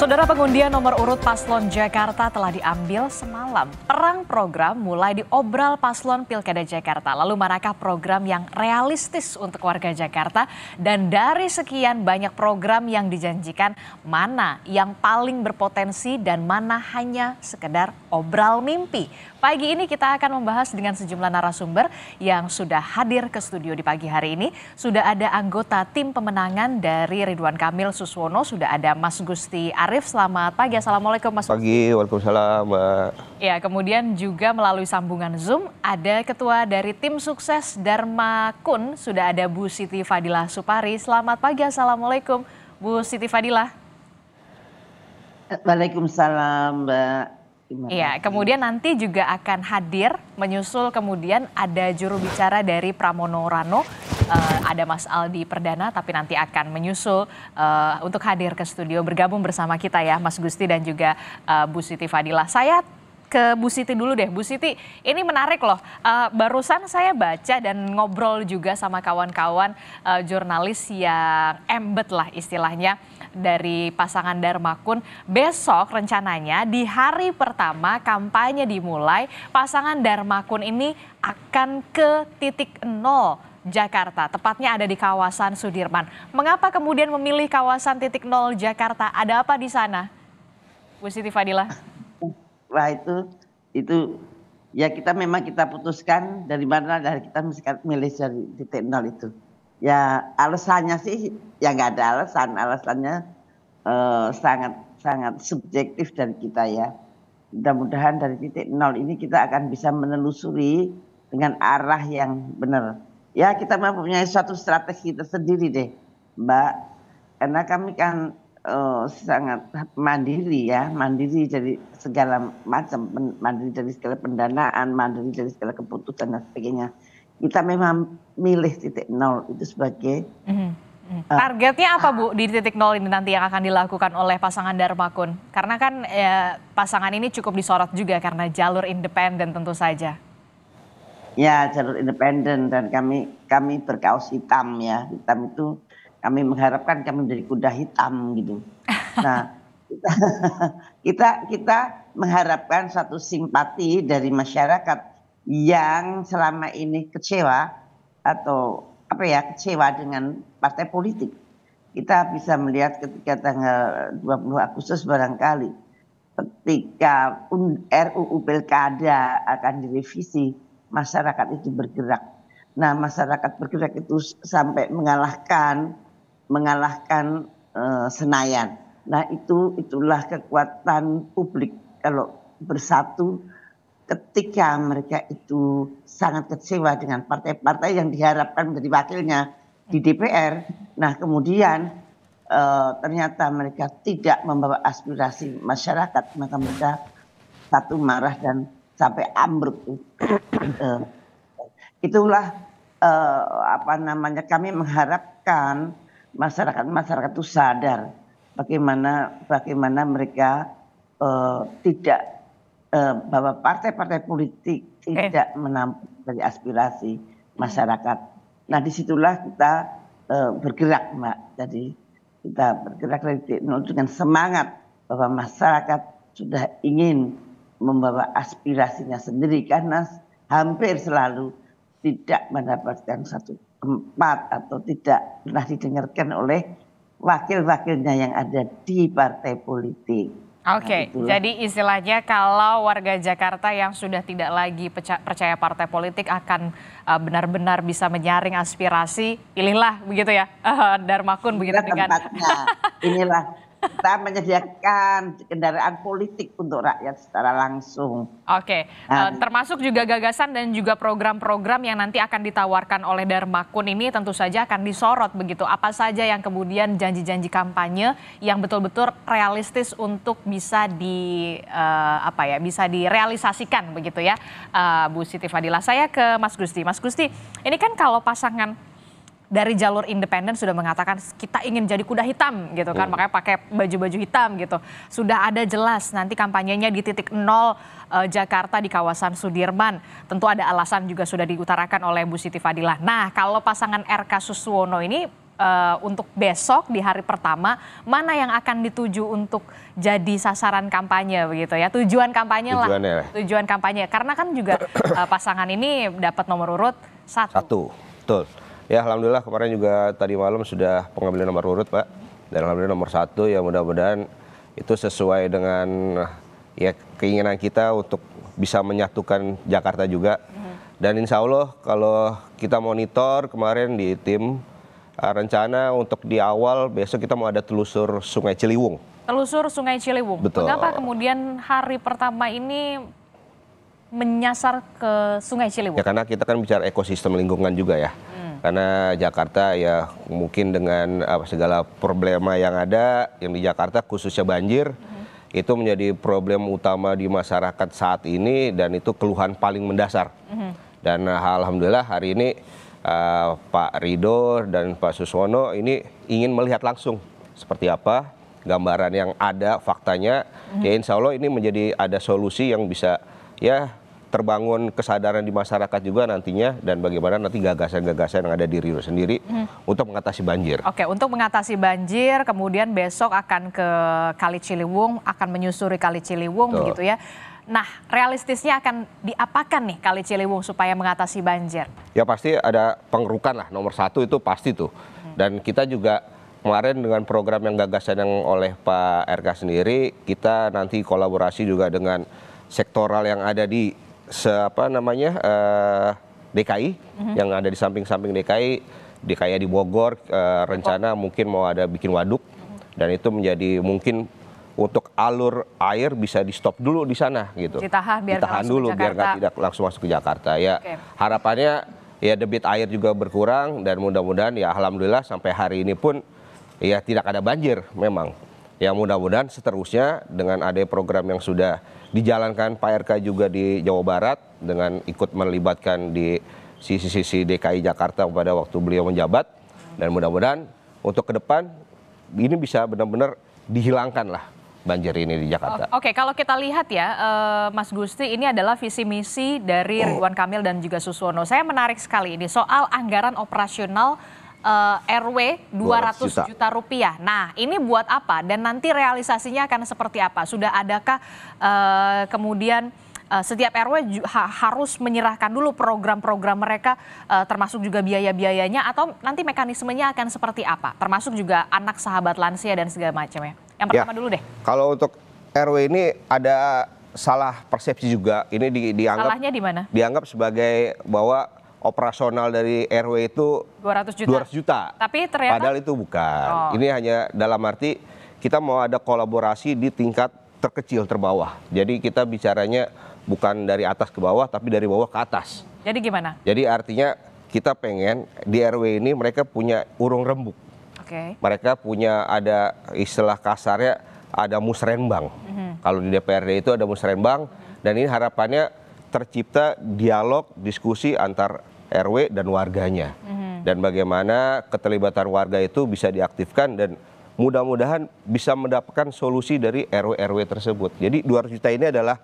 Saudara, pengundian nomor urut paslon Jakarta telah diambil semalam. Perang program mulai diobral paslon Pilkada Jakarta. Lalu manakah program yang realistis untuk warga Jakarta? Dan dari sekian banyak program yang dijanjikan, mana yang paling berpotensi dan mana hanya sekedar obral mimpi? Pagi ini kita akan membahas dengan sejumlah narasumber yang sudah hadir ke studio di pagi hari ini. Sudah ada anggota tim pemenangan dari Ridwan Kamil Suswono, sudah ada Mas Gusti Arief. Selamat pagi, Assalamualaikum Mas Gusti. Pagi, waalaikumsalam Mbak. Ya, kemudian juga melalui sambungan Zoom ada Ketua dari Tim Sukses Dharma Kun, sudah ada Bu Siti Fadilah Supari. Selamat pagi, Assalamualaikum Bu Siti Fadilah. Waalaikumsalam Mbak. Iya, kemudian nanti juga akan hadir menyusul, kemudian ada juru bicara dari Pramono Rano, ada Mas Aldi Perdana, tapi nanti akan menyusul untuk hadir ke studio bergabung bersama kita ya Mas Gusti dan juga Bu Siti Fadilah. Saya ke Bu Siti dulu deh. Bu Siti, ini menarik loh. Barusan saya baca dan ngobrol juga sama kawan-kawan jurnalis yang embed lah istilahnya dari pasangan Dharma Kun. Besok rencananya di hari pertama kampanye dimulai, pasangan Dharma Kun ini akan ke titik nol Jakarta, tepatnya ada di kawasan Sudirman. Mengapa kemudian memilih kawasan titik nol Jakarta? Ada apa di sana, Bu Siti Fadilah? Wah itu ya memang kita putuskan dari mana, dari kita milih dari titik nol itu. Ya alasannya sih ya nggak ada alasannya sangat subjektif dari kita ya. Mudah-mudahan dari titik nol ini kita akan bisa menelusuri dengan arah yang benar. Ya kita mempunyai suatu strategi tersendiri deh Mbak, karena kami kan sangat mandiri ya, mandiri dari segala macam, mandiri dari segala pendanaan, mandiri dari segala keputusan dan sebagainya. Kita memang milih titik nol itu sebagai targetnya apa Bu di titik nol ini nanti yang akan dilakukan oleh pasangan Dharma Kun? Karena kan pasangan ini cukup disorot juga karena jalur independen tentu saja. Ya jalur independen, dan kami berkaos hitam ya, hitam itu kami mengharapkan kami menjadi kuda hitam gitu. Nah kita mengharapkan satu simpati dari masyarakat yang selama ini kecewa atau kecewa dengan partai politik. Kita bisa melihat ketika tanggal 20 Agustus barangkali ketika RUU Pilkada akan direvisi, masyarakat itu bergerak. Nah masyarakat bergerak itu sampai mengalahkan Senayan. Nah itulah kekuatan publik kalau bersatu ketika mereka itu sangat kecewa dengan partai-partai yang diharapkan menjadi wakilnya di DPR. Nah kemudian ternyata mereka tidak membawa aspirasi masyarakat, maka mereka satu marah dan sampai ambruk. Itulah kami mengharapkan masyarakat itu sadar bagaimana mereka tidak bahwa partai-partai politik tidak menampung dari aspirasi masyarakat. Nah disitulah kita bergerak Mbak. Jadi kita bergerak dari titik nol dengan semangat bahwa masyarakat sudah ingin membawa aspirasinya sendiri, karena hampir selalu tidak mendapatkan satu tempat atau tidak pernah didengarkan oleh wakil-wakilnya yang ada di partai politik. Oke, jadi istilahnya kalau warga Jakarta yang sudah tidak lagi percaya partai politik akan benar-benar bisa menyaring aspirasi, pilihlah begitu ya Dharma Kun begitu dengan tempatnya. Inilah kita menyediakan kendaraan politik untuk rakyat secara langsung. Oke, termasuk juga gagasan dan juga program-program yang nanti akan ditawarkan oleh Dharma Kun ini tentu saja akan disorot begitu. Apa saja yang kemudian janji-janji kampanye yang betul-betul realistis untuk bisa bisa direalisasikan begitu ya, Bu Siti Fadilah. Saya ke Mas Gusti. Mas Gusti, ini kan kalau pasangan dari jalur independen sudah mengatakan kita ingin jadi kuda hitam gitu kan, makanya pakai baju-baju hitam gitu. Sudah ada jelas nanti kampanyenya di titik nol Jakarta di kawasan Sudirman. Tentu ada alasan juga sudah diutarakan oleh Bu Siti Fadilah. Nah kalau pasangan RK Suswono ini untuk besok di hari pertama, mana yang akan dituju untuk jadi sasaran kampanye begitu ya, tujuan kampanye lah, tujuan kampanye, karena kan juga pasangan ini dapat nomor urut 1. Betul. Ya alhamdulillah kemarin juga tadi malam sudah pengambilan nomor urut Pak, dan alhamdulillah nomor 1 ya mudah-mudahan itu sesuai dengan ya keinginan kita untuk bisa menyatukan Jakarta juga. Dan insya Allah kalau kita monitor kemarin di tim rencana untuk di awal besok kita mau ada telusur Sungai Ciliwung. Telusur Sungai Ciliwung. Betul. Mengapa kemudian hari pertama ini menyasar ke Sungai Ciliwung? Ya karena kita kan bicara ekosistem lingkungan juga ya. Karena Jakarta ya mungkin dengan segala problema yang ada yang di Jakarta khususnya banjir. Itu menjadi problem utama di masyarakat saat ini dan itu keluhan paling mendasar. Dan alhamdulillah hari ini Pak Ridho dan Pak Suswono ini ingin melihat langsung seperti apa gambaran yang ada faktanya. Ya insya Allah ini menjadi ada solusi yang bisa ya terbangun kesadaran di masyarakat juga nantinya dan bagaimana nanti gagasan-gagasan yang ada di Ridho sendiri untuk mengatasi banjir. Oke, untuk mengatasi banjir kemudian besok akan ke Kali Ciliwung, akan menyusuri Kali Ciliwung begitu ya. Nah, realistisnya akan diapakan nih Kali Ciliwung supaya mengatasi banjir? Ya pasti ada pengerukan lah, nomor 1 itu pasti tuh. Dan kita juga kemarin dengan program yang gagasan yang oleh Pak RK sendiri, kita nanti kolaborasi juga dengan sektoral yang ada di DKI, yang ada di samping-samping DKI di Bogor, rencana mungkin mau ada bikin waduk, dan itu menjadi mungkin untuk alur air bisa di stop dulu di sana gitu. Ditahan dulu biar tidak langsung masuk ke Jakarta. Ya harapannya ya debit air juga berkurang dan mudah-mudahan ya alhamdulillah sampai hari ini pun ya tidak ada banjir memang. Ya mudah-mudahan seterusnya dengan ada program yang sudah dijalankan Pak RK juga di Jawa Barat dengan ikut melibatkan di sisi-sisi DKI Jakarta pada waktu beliau menjabat, dan mudah-mudahan untuk ke depan ini bisa benar-benar dihilangkan lah banjir ini di Jakarta. Oke, kalau kita lihat ya, Mas Gusti, ini adalah visi misi dari Ridwan Kamil dan juga Suswono. Saya menarik sekali ini soal anggaran operasional RW 200 juta rupiah. Nah, ini buat apa? Dan nanti realisasinya akan seperti apa? Sudah adakah kemudian setiap RW harus menyerahkan dulu program-program mereka, termasuk juga biaya-biayanya, atau nanti mekanismenya akan seperti apa? Termasuk juga anak sahabat lansia dan segala macamnya. Yang pertama dulu deh. Kalau untuk RW ini ada salah persepsi juga. Ini dianggap. Salahnya di mana? Dianggap sebagai bahwa operasional dari RW itu 200 juta. Tapi ternyata padahal itu bukan. Ini hanya dalam arti kita mau ada kolaborasi di tingkat terkecil terbawah. Jadi kita bicaranya bukan dari atas ke bawah tapi dari bawah ke atas. Jadi gimana? Jadi artinya kita pengen di RW ini mereka punya urung rembuk. Mereka punya ada istilah kasarnya ada musrenbang. Kalau di DPRD itu ada musrenbang, dan ini harapannya tercipta dialog diskusi antar RW dan warganya. Dan bagaimana keterlibatan warga itu bisa diaktifkan dan mudah-mudahan bisa mendapatkan solusi dari RW-RW tersebut. Jadi 200 juta ini adalah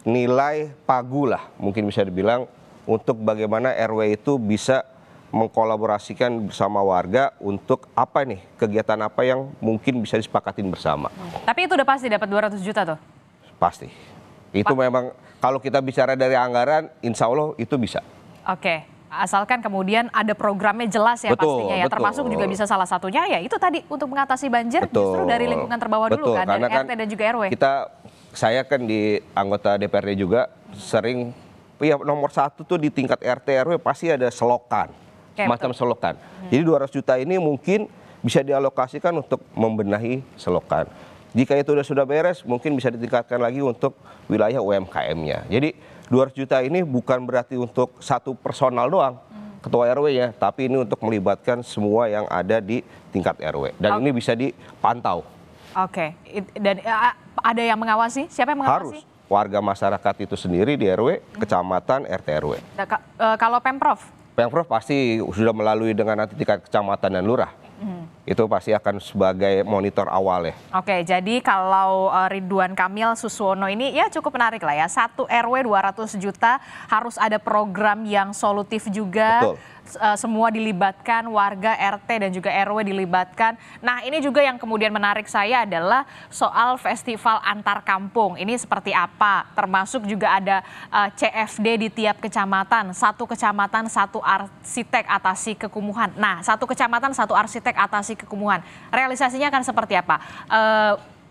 nilai pagu lah mungkin bisa dibilang untuk bagaimana RW itu bisa mengkolaborasikan bersama warga untuk apa nih, kegiatan apa yang mungkin bisa disepakatin bersama. Tapi itu udah pasti dapat 200 juta tuh? Pasti. Itu memang kalau kita bicara dari anggaran, insya Allah itu bisa. Oke, asalkan kemudian ada programnya jelas ya pastinya ya. Termasuk juga bisa salah satunya ya itu tadi untuk mengatasi banjir justru dari lingkungan terbawah dulu kan, dari RT dan juga RW. Saya kan di anggota DPRD juga sering, ya nomor 1 tuh di tingkat RT RW pasti ada selokan. Macam selokan. Jadi 200 juta ini mungkin bisa dialokasikan untuk membenahi selokan. Jika itu sudah beres, mungkin bisa ditingkatkan lagi untuk wilayah UMKM-nya. Jadi 200 juta ini bukan berarti untuk satu personal doang, ketua RW-nya, tapi ini untuk melibatkan semua yang ada di tingkat RW. Dan ini bisa dipantau. Oke, dan ada yang mengawasi? Siapa yang mengawasi? Harus. Warga masyarakat itu sendiri di RW, kecamatan, RT RW. Kalau Pemprov? Pemprov pasti sudah melalui dengan nanti tingkat kecamatan dan lurah. Itu pasti akan sebagai monitor awal ya. Oke, jadi kalau Ridwan Kamil Suswono ini ya cukup menarik lah ya. 1 RW 200 juta, harus ada program yang solutif juga. Betul. Semua dilibatkan, warga RT dan juga RW dilibatkan. Nah, ini juga yang kemudian menarik saya adalah soal festival antar kampung. Ini seperti apa? Termasuk juga ada CFD di tiap kecamatan. 1 kecamatan 1 arsitek atasi kekumuhan. Nah, 1 kecamatan 1 arsitek atasi kekumuhan. Realisasinya akan seperti apa?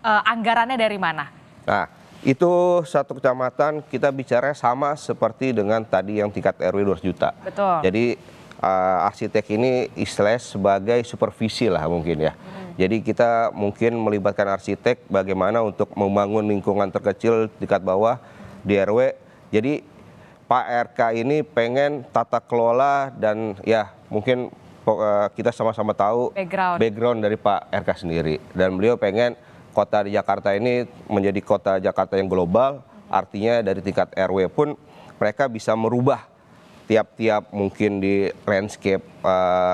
Anggarannya dari mana? Nah, itu 1 kecamatan kita bicara sama seperti dengan tadi yang tingkat RW 200 juta. Betul. Jadi arsitek ini istilahnya sebagai supervisi lah mungkin ya. Jadi kita mungkin melibatkan arsitek bagaimana untuk membangun lingkungan terkecil tingkat bawah di RW. Jadi Pak RK ini pengen tata kelola dan ya mungkin kita sama-sama tahu background dari Pak RK sendiri. Dan beliau pengen kota di Jakarta ini menjadi kota Jakarta yang global, artinya dari tingkat RW pun mereka bisa merubah tiap-tiap mungkin di landscape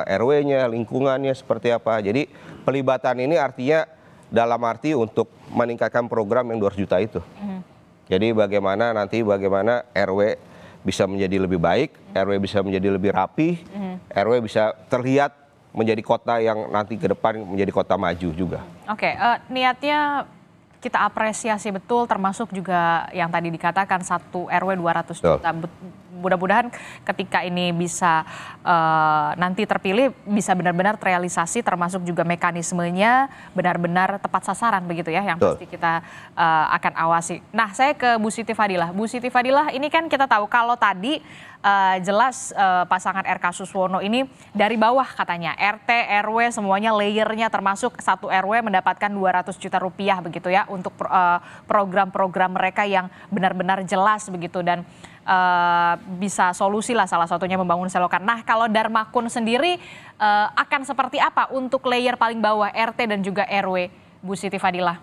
RW-nya, lingkungannya seperti apa. Jadi pelibatan ini artinya dalam arti untuk meningkatkan program yang 200 juta itu. Jadi bagaimana RW bisa menjadi lebih baik, RW bisa menjadi lebih rapi, RW bisa terlihat menjadi kota yang nanti ke depan menjadi kota maju juga. Oke, niatnya kita apresiasi betul, termasuk juga yang tadi dikatakan 1 RW 200 juta. Mudah-mudahan ketika ini bisa nanti terpilih bisa benar-benar terrealisasi, termasuk juga mekanismenya benar-benar tepat sasaran begitu ya, yang pasti kita akan awasi. Nah, saya ke Bu Siti Fadilah. Bu Siti Fadilah, ini kan kita tahu kalau tadi jelas pasangan RK Suswono ini dari bawah katanya, RT, RW semuanya layernya, termasuk 1 RW mendapatkan 200 juta rupiah begitu ya untuk program-program mereka yang benar-benar jelas begitu dan bisa solusi lah, salah satunya membangun selokan. Nah, kalau Darmakun sendiri akan seperti apa untuk layer paling bawah RT dan juga RW, Bu Siti Fadilah?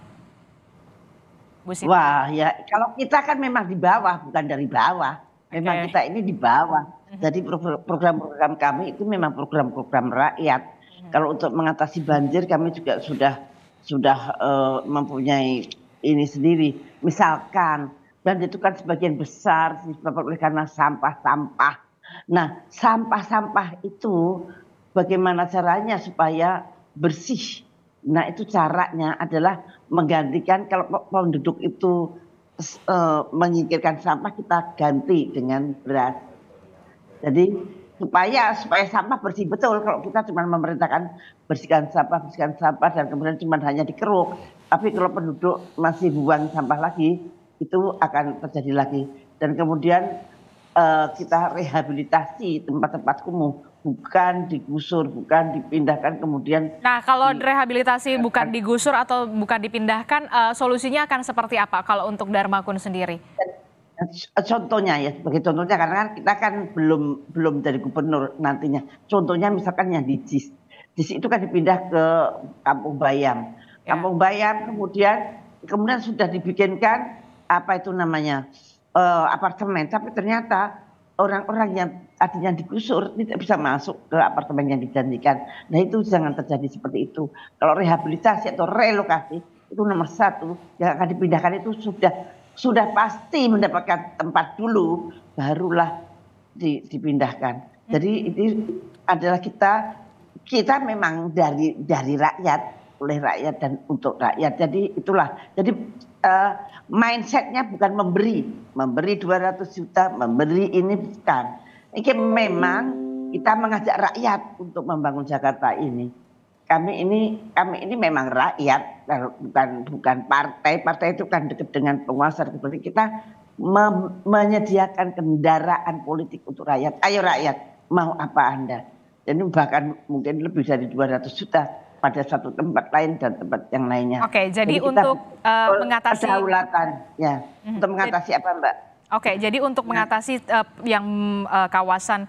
Bu Siti. Wah ya, kalau kita kan memang di bawah, bukan dari bawah. Memang kita ini di bawah. Jadi program-program kami itu memang program-program rakyat. Kalau untuk mengatasi banjir kami juga sudah mempunyai ini sendiri. Misalkan banjir itu kan sebagian besar disebabkan oleh karena sampah-sampah. Nah, sampah-sampah itu bagaimana caranya supaya bersih? Nah, itu caranya adalah menggantikan kalau penduduk itu menyingkirkan sampah, kita ganti dengan beras. Jadi supaya sampah bersih betul. Kalau kita cuma memerintahkan bersihkan sampah dan kemudian cuma hanya dikeruk, tapi kalau penduduk masih buang sampah lagi, itu akan terjadi lagi. Dan kemudian kita rehabilitasi tempat-tempat kumuh, bukan digusur, bukan dipindahkan kemudian. Nah, kalau rehabilitasi bukan digusur atau bukan dipindahkan, solusinya akan seperti apa kalau untuk Darmakun sendiri? Contohnya ya, sebagai contohnya karena kan kita kan belum jadi gubernur nantinya. Contohnya misalkan yang di JIS. JIS itu kan dipindah ke Kampung Bayam. Kampung Bayam kemudian sudah dibikinkan apa itu namanya apartemen, tapi ternyata orang-orang yang tadinya digusur tidak bisa masuk ke apartemen yang dijanjikan. Nah, itu jangan terjadi seperti itu. Kalau rehabilitasi atau relokasi itu nomor 1 yang akan dipindahkan itu sudah pasti mendapatkan tempat dulu, barulah dipindahkan. Jadi ini adalah kita memang dari rakyat, oleh rakyat dan untuk rakyat. Jadi itulah. Jadi mindsetnya bukan memberi 200 juta, memberi ini bukan. Ini memang kita mengajak rakyat untuk membangun Jakarta ini. Kami ini memang rakyat, bukan partai. Partai itu kan dekat dengan penguasa. Kita menyediakan kendaraan politik untuk rakyat. Ayo rakyat, mau apa Anda? Jadi bahkan mungkin lebih dari 200 juta. Pada satu tempat lain dan tempat yang lainnya. Oke, jadi untuk mengatasi kedaulatan, ya, untuk mengatasi apa, Mbak? Oke, jadi untuk mengatasi yang kawasan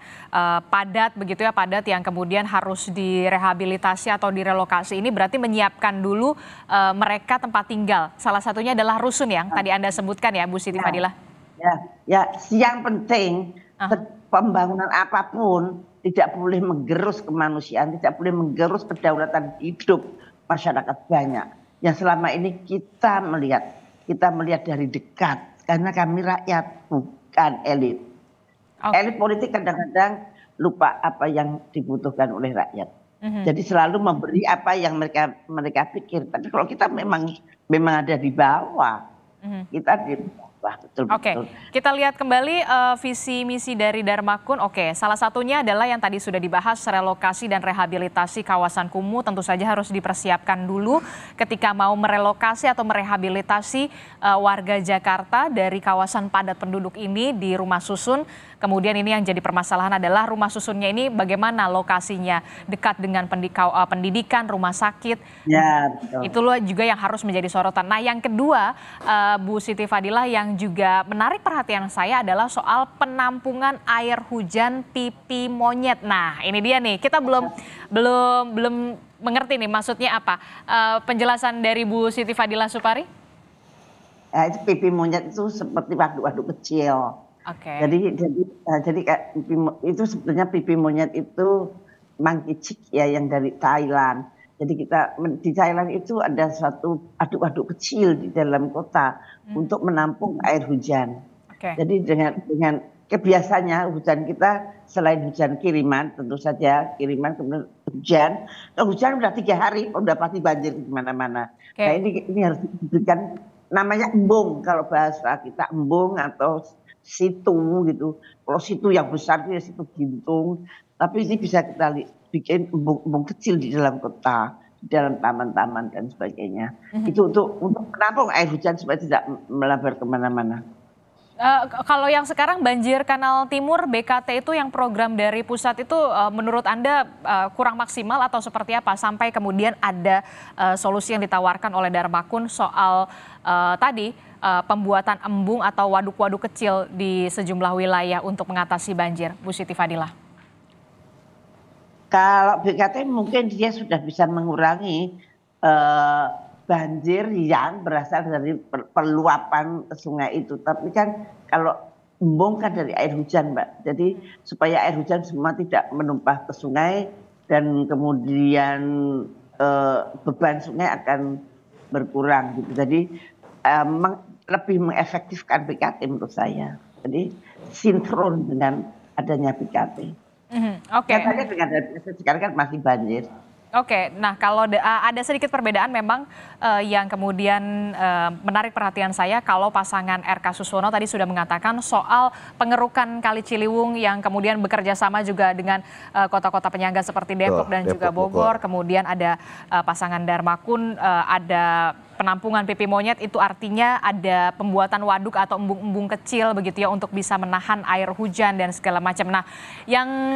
padat begitu ya, padat yang kemudian harus direhabilitasi atau direlokasi ini berarti menyiapkan dulu mereka tempat tinggal. Salah satunya adalah rusun yang tadi Anda sebutkan ya, Bu Siti Fadilah. Ya, yang penting pembangunan apapun tidak boleh menggerus kemanusiaan, tidak boleh menggerus kedaulatan hidup masyarakat banyak. Yang selama ini kita melihat dari dekat, karena kami rakyat bukan elit. Elit politik kadang-kadang lupa apa yang dibutuhkan oleh rakyat. Jadi selalu memberi apa yang mereka pikir. Tapi kalau kita memang ada di bawah, kita di bawah betul-betul. Oke, kita lihat kembali visi misi dari Darmakun. Oke, salah satunya adalah yang tadi sudah dibahas, relokasi dan rehabilitasi kawasan kumuh. Tentu saja harus dipersiapkan dulu ketika mau merelokasi atau merehabilitasi warga Jakarta dari kawasan padat penduduk ini di rumah susun. Kemudian ini yang jadi permasalahan adalah rumah susunnya ini bagaimana lokasinya, dekat dengan pendidikan, rumah sakit. Ya, betul. Itulah juga yang harus menjadi sorotan. Nah, yang kedua, Bu Siti Fadilah, yang juga menarik perhatian saya adalah soal penampungan air hujan pipi monyet. Nah, ini dia nih, kita belum mengerti nih maksudnya apa. Penjelasan dari Bu Siti Fadilah Supari? Itu pipi monyet itu seperti waduk-waduk kecil. Jadi itu sebenarnya pipi monyet itu monkey chick ya, yang dari Thailand. Jadi di Thailand itu ada suatu waduk-waduk kecil di dalam kota untuk menampung air hujan. Jadi dengan kebiasaannya hujan kita selain hujan kiriman, tentu saja kiriman, kemudian hujan udah 3 hari udah pasti banjir di mana-mana. Nah ini harus diberikan namanya embung, kalau bahasa kita embung atau situ gitu. Kalau situ yang besar itu ya situ gintung, tapi ini bisa kita bikin embung kecil di dalam kota, di dalam taman-taman dan sebagainya. Itu untuk menampung air hujan supaya tidak melebar kemana-mana. Kalau yang sekarang banjir Kanal Timur BKT itu yang program dari pusat itu menurut Anda kurang maksimal atau seperti apa sampai kemudian ada solusi yang ditawarkan oleh Darmakun soal tadi pembuatan embung atau waduk-waduk kecil di sejumlah wilayah untuk mengatasi banjir, Bu Siti Fadilah? Kalau BKT mungkin dia sudah bisa mengurangi banjir yang berasal dari peluapan sungai itu. Tapi kan kalau embung kan dari air hujan, Mbak. Jadi supaya air hujan semua tidak menumpah ke sungai dan kemudian beban sungai akan berkurang gitu. Jadi lebih mengefektifkan BKT menurut saya. Jadi sinkron dengan adanya BKT. Katanya dengan sekarang kan masih banjir. Nah kalau ada sedikit perbedaan memang yang kemudian menarik perhatian saya kalau pasangan RK Suswono tadi sudah mengatakan soal pengerukan Kali Ciliwung yang kemudian bekerja sama juga dengan kota-kota penyangga seperti Depok dan juga Bogor. Kemudian ada pasangan Darmakun, ada penampungan pipi monyet, itu artinya ada pembuatan waduk atau embung-embung kecil begitu ya untuk bisa menahan air hujan dan segala macam. Nah,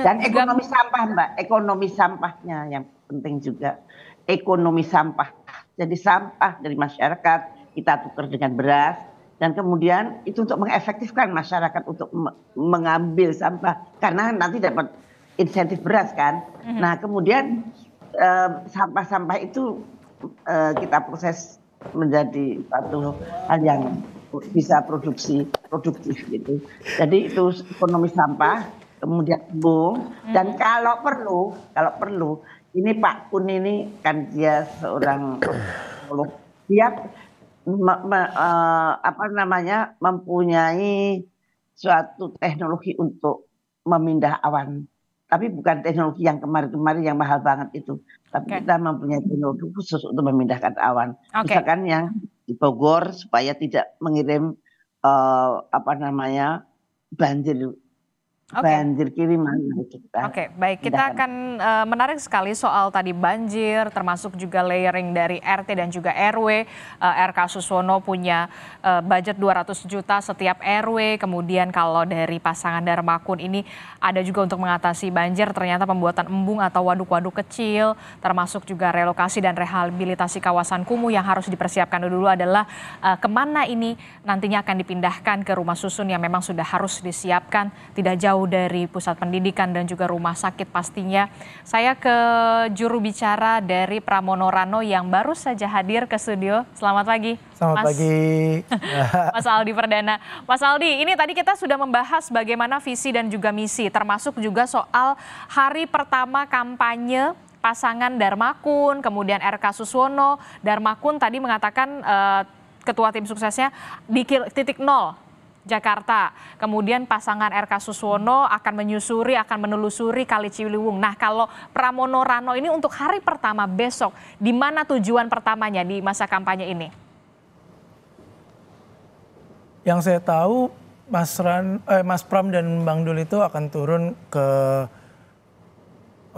dan ekonomi sampah, Mbak, ekonomi sampahnya yang penting juga, ekonomi sampah. Jadi sampah dari masyarakat kita tukar dengan beras dan kemudian itu untuk mengefektifkan masyarakat untuk mengambil sampah karena nanti dapat insentif beras kan. Nah kemudian sampah-sampah itu kita proses menjadi satu hal yang bisa produktif gitu. Jadi itu ekonomi sampah, kemudian embung dan kalau perlu ini Pak Kun ini kan dia seorang dia mempunyai suatu teknologi untuk memindah awan. Tapi bukan teknologi yang kemarin-kemarin yang mahal banget itu. Tapi kita mempunyai teknologi khusus untuk memindahkan awan. Misalkan yang di Bogor supaya tidak mengirim banjir kiriman. Baik, kita akan menarik sekali soal tadi banjir, termasuk juga layering dari RT dan juga RW. RK Suswono punya budget 200 juta setiap RW, kemudian kalau dari pasangan Darmakun ini ada juga untuk mengatasi banjir, ternyata pembuatan embung atau waduk-waduk kecil, termasuk juga relokasi dan rehabilitasi kawasan kumuh yang harus dipersiapkan dulu adalah kemana ini nantinya akan dipindahkan ke rumah susun yang memang sudah harus disiapkan tidak jauh jauh dari pusat pendidikan dan juga rumah sakit pastinya. Saya ke juru bicara dari Pramono Rano yang baru saja hadir ke studio. Selamat pagi. Selamat pagi. Mas Aldi Perdana. Mas Aldi, ini tadi kita sudah membahas bagaimana visi dan juga misi, termasuk juga soal hari pertama kampanye pasangan Darmakun, kemudian RK Suswono. Darmakun tadi mengatakan ketua tim suksesnya di titik nol Jakarta. Kemudian pasangan RK Suswono akan menelusuri Kali Ciliwung. Nah, kalau Pramono Rano ini untuk hari pertama besok, di mana tujuan pertamanya di masa kampanye ini? Yang saya tahu Mas Pram dan Bang Dul itu akan turun ke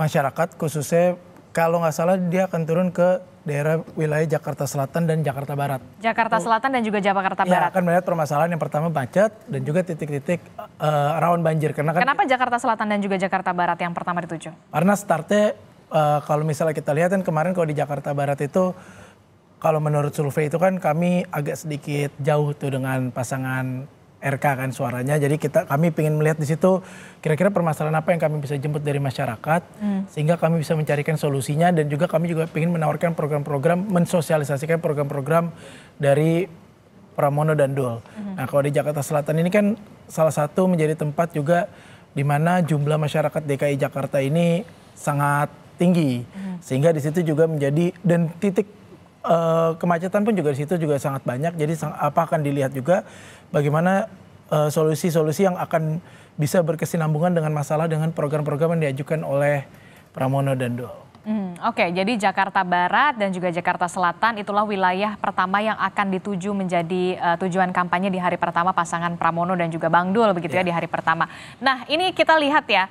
masyarakat, khususnya kalau nggak salah dia akan turun ke daerah wilayah Jakarta Selatan dan Jakarta Barat. Jakarta Selatan dan juga Jakarta Barat. Akan melihat permasalahan yang pertama macet dan juga titik-titik rawan banjir. Kenapa Jakarta Selatan dan juga Jakarta Barat yang pertama dituju? Karena startnya kalau misalnya kita lihat kan kemarin kalau di Jakarta Barat itu, kalau menurut survei itu kan kami agak sedikit jauh tuh dengan pasangan RK kan suaranya. Jadi kami ingin melihat di situ kira-kira permasalahan apa yang kami bisa jemput dari masyarakat sehingga kami bisa mencarikan solusinya, dan juga kami juga ingin menawarkan program-program, mensosialisasikan program-program dari Pramono dan Dul. Nah, kalau di Jakarta Selatan ini kan salah satu menjadi tempat juga di mana jumlah masyarakat DKI Jakarta ini sangat tinggi. Sehingga di situ juga menjadi, dan titik kemacetan pun juga di situ juga sangat banyak. Jadi apa akan dilihat juga bagaimana solusi-solusi yang akan bisa berkesinambungan dengan masalah dengan program-program yang diajukan oleh Pramono dan Dul. Oke, jadi Jakarta Barat dan juga Jakarta Selatan itulah wilayah pertama yang akan dituju menjadi tujuan kampanye di hari pertama pasangan Pramono dan juga Bang Dul begitu ya di hari pertama. Nah, ini kita lihat ya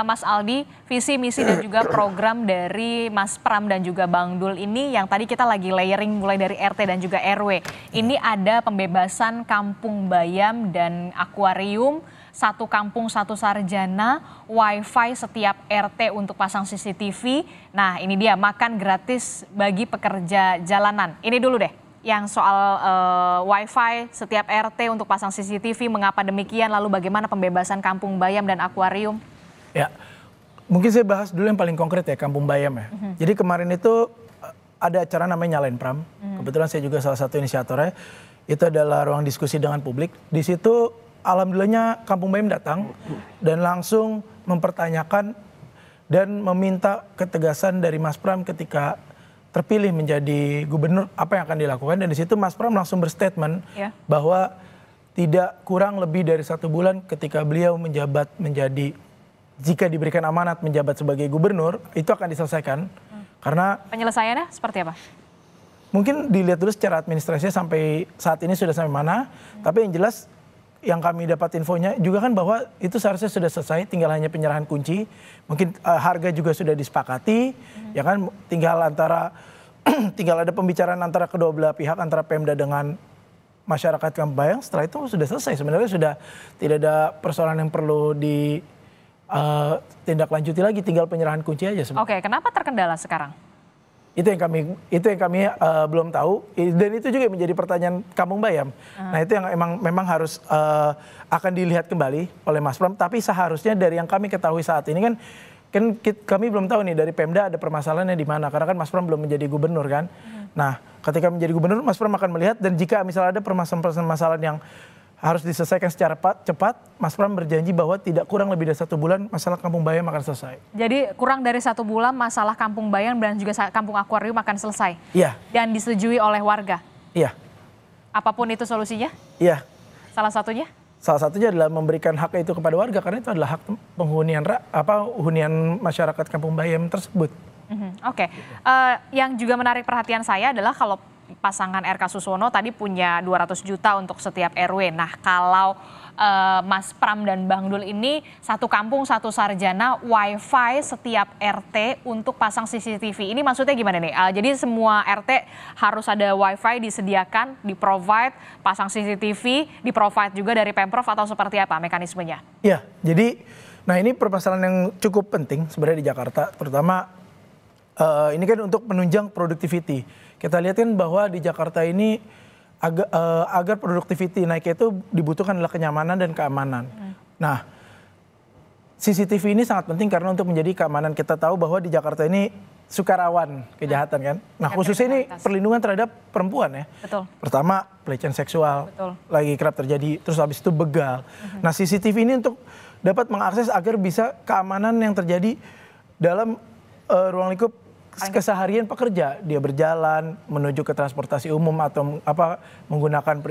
Mas Aldi, visi misi dan juga program dari Mas Pram dan juga Bang Dul ini yang tadi kita lagi layering mulai dari RT dan juga RW. Ini ada pembebasan kampung bayam dan akuarium, satu kampung satu sarjana, wifi setiap RT untuk pasang CCTV. Nah, ini dia, makan gratis bagi pekerja jalanan. Ini dulu deh, yang soal wifi setiap RT untuk pasang CCTV, mengapa demikian, lalu bagaimana pembebasan kampung bayam dan akuarium? Ya, mungkin saya bahas dulu yang paling konkret ya, kampung bayam ya. Jadi kemarin itu ada acara namanya Nyalain Pram. Kebetulan saya juga salah satu inisiatornya. Itu adalah ruang diskusi dengan publik. Di situ alhamdulillahnya Kampung Bayam datang dan langsung mempertanyakan dan meminta ketegasan dari Mas Pram ketika terpilih menjadi gubernur, apa yang akan dilakukan. Dan di situ Mas Pram langsung berstatement bahwa tidak kurang lebih dari 1 bulan ketika beliau menjabat menjadi, jika diberikan amanat menjabat sebagai gubernur, itu akan diselesaikan. Karena penyelesaiannya seperti apa? Mungkin dilihat dulu secara administrasinya sampai saat ini sudah sampai mana, tapi yang jelas yang kami dapat infonya juga kan bahwa itu seharusnya sudah selesai, tinggal hanya penyerahan kunci. Mungkin harga juga sudah disepakati, ya kan, tinggal ada pembicaraan antara kedua belah pihak, antara Pemda dengan masyarakat Kampung Bayam. Setelah itu sudah selesai, sebenarnya sudah tidak ada persoalan yang perlu ditindaklanjuti lagi, tinggal penyerahan kunci aja sebenarnya. Oke, kenapa terkendala sekarang? Itu yang kami belum tahu, dan itu juga menjadi pertanyaan Kampung Bayam. Nah, itu yang memang harus akan dilihat kembali oleh Mas Pram. Tapi seharusnya dari yang kami ketahui saat ini kan kami belum tahu nih dari Pemda ada permasalahannya di mana, karena kan Mas Pram belum menjadi gubernur kan. Nah, ketika menjadi gubernur Mas Pram akan melihat, dan jika misalnya ada permasalahan yang harus diselesaikan secara cepat, Mas Pram berjanji bahwa tidak kurang lebih dari 1 bulan masalah Kampung Bayam akan selesai. Jadi kurang dari 1 bulan masalah Kampung Bayam dan juga Kampung Akuarium akan selesai? Iya. Dan disetujui oleh warga? Iya. Apapun itu solusinya? Iya. Salah satunya? Salah satunya adalah memberikan hak itu kepada warga, karena itu adalah hak hunian masyarakat Kampung Bayam tersebut. Oke. Yang juga menarik perhatian saya adalah kalau pasangan RK Suswono tadi punya 200 juta untuk setiap RW. Nah, kalau Mas Pram dan Bang Dul ini satu kampung satu sarjana, wifi setiap RT untuk pasang CCTV. Ini maksudnya gimana nih? Jadi semua RT harus ada wifi disediakan, di-provide, pasang CCTV, di-provide juga dari Pemprov atau seperti apa mekanismenya? Iya, jadi nah ini permasalahan yang cukup penting sebenarnya di Jakarta, terutama ini kan untuk menunjang productivity. Kita lihat kan bahwa di Jakarta ini agar productivity naik itu dibutuhkan adalah kenyamanan dan keamanan. Nah, CCTV ini sangat penting karena untuk menjadi keamanan. Kita tahu bahwa di Jakarta ini suka rawan kejahatan kan. Nah khususnya ini perlindungan terhadap perempuan ya. Betul. Pertama pelecehan seksual, lagi kerap terjadi, terus habis itu begal. Nah CCTV ini untuk dapat mengakses agar bisa keamanan yang terjadi dalam ruang lingkup keseharian pekerja. Dia berjalan menuju ke transportasi umum atau menggunakan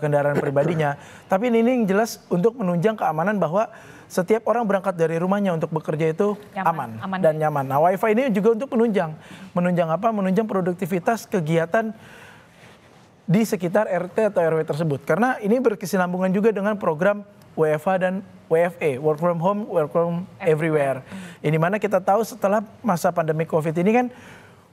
kendaraan pribadinya. Tapi ini yang jelas untuk menunjang keamanan bahwa setiap orang berangkat dari rumahnya untuk bekerja itu aman dan nyaman. Nah, WiFi ini juga untuk menunjang apa? Menunjang produktivitas kegiatan di sekitar RT atau RW tersebut. Karena ini berkesinambungan juga dengan program WFH dan WFE, Work from Home, Work from Everywhere. Ini mana kita tahu setelah masa pandemi COVID ini kan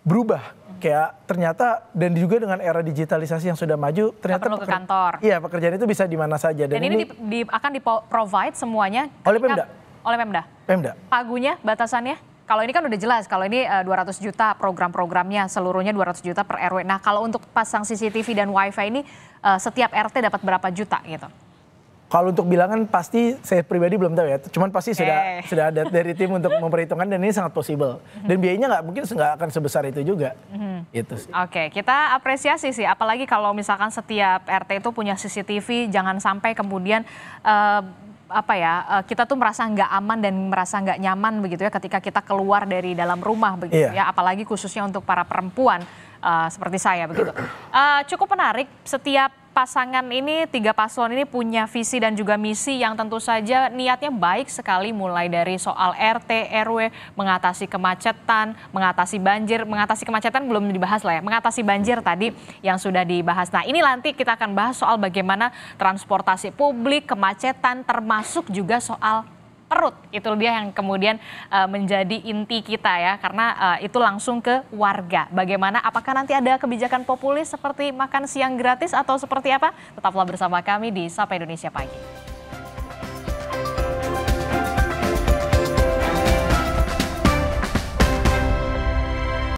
berubah. Kayak ternyata dan juga dengan era digitalisasi yang sudah maju, ternyata perlu ke kantor. Iya, pekerjaan itu bisa di mana saja. Dan ini akan di-provide semuanya oleh Pemda. Oleh Pemda. Pemda. Pagunya, batasannya? Kalau ini kan udah jelas, kalau ini 200 juta program-programnya, seluruhnya 200 juta per RW. Nah kalau untuk pasang CCTV dan WiFi ini setiap RT dapat berapa juta gitu? Kalau untuk bilangan pasti saya pribadi belum tahu ya. Cuman pasti sudah ada dari tim untuk memperhitungkan dan ini sangat possible. Dan biayanya mungkin nggak akan sebesar itu juga. Gitu sih. Oke, kita apresiasi sih. Apalagi kalau misalkan setiap RT itu punya CCTV, jangan sampai kemudian kita tuh merasa nggak aman dan merasa nggak nyaman begitu ya ketika kita keluar dari dalam rumah begitu ya. Apalagi khususnya untuk para perempuan seperti saya begitu. Cukup menarik, setiap pasangan ini, 3 paslon ini punya visi dan juga misi yang tentu saja niatnya baik sekali, mulai dari soal RT, RW, mengatasi kemacetan, mengatasi banjir, mengatasi kemacetan belum dibahas lah ya, mengatasi banjir tadi yang sudah dibahas. Nah ini nanti kita akan bahas soal bagaimana transportasi publik, kemacetan, termasuk juga soal perut. Itu dia yang kemudian menjadi inti kita ya, karena itu langsung ke warga. Bagaimana, apakah nanti ada kebijakan populis seperti makan siang gratis atau seperti apa? Tetaplah bersama kami di Sapa Indonesia Pagi.